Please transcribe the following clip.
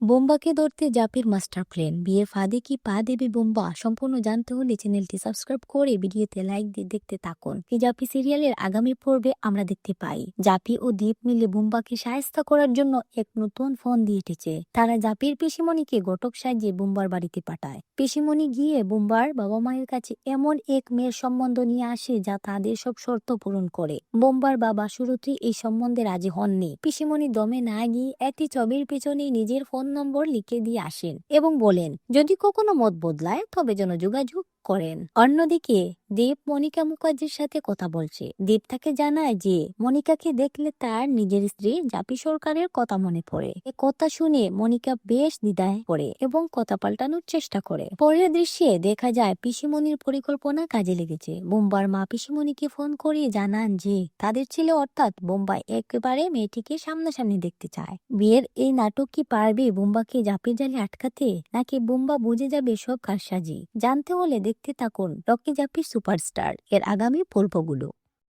বোম্বাকে ধরতে জাপির master plan, বিয়ের ফাঁদে কি পা দেবে বোম্বা? সম্পূর্ণ জানতে হলে চ্যানেলটি সাবস্ক্রাইব করে ভিডিওতে লাইক দিয়ে দেখতে থাকুন। কি জাপি সিরিয়ালের আগামী পর্বে আমরা দেখতে পাই জাপি ও দীপ মিলে বোম্বাকে সাহায্য করার জন্য এক নতুন ফোন দিয়ে এসেছে। তারা জাপির পিসিমণিকে ঘটক সাজিয়ে বোম্বার বাড়িতে পাঠায়। পিসিমণি গিয়ে বোম্বার বাবা মায়ের কাছে এমন এক মেয়ের সম্বন্ধ নিয়ে আসে যা তাদের সব শর্ত পূরণ করে। বোম্বার বাবা শুরুতেই এই সম্বন্ধে রাজি হননি। পিসিমণি দমে না গিয়ে একটি ছবির পেছনে নিজের ফোন নম্বর লিখে দিয়ে আসেন এবং বলেন যদি কখনো মত বদলায় তবে যেন যোগাযোগ করেন। অন্যদিকে দীপ মনিকা মুখার্জির সাথে কথা বলছে। দীপ তাকে জানায় যে মনিকাকে দেখলে তার নিজের স্ত্রী জাপি সরকারের কথা মনে পড়ে। এ কথা শুনে মনিকা বেশ দ্বিধায় পড়ে এবং কথা পাল্টানোর চেষ্টা করে। পরের দৃশ্যে দেখা যায় পিসিমণির পরিকল্পনা কাজে লেগেছে। বোম্বার মা পিসিমণিকে ফোন করে জানান যে তাদের ছেলে অর্থাৎ বোম্বাই একেবারে মেয়েটিকে সামনাসামনি দেখতে চায়। বিয়ের এই নাটক কি পারবে বোম্বাকে জাপির জালে আটকাতে, নাকি বোম্বা বুঝে যাবে সব কারসাজি? জানতে হলে দেখতে থাকুন রকি জাপির সুপারস্টার এর আগামী পর্বগুলো।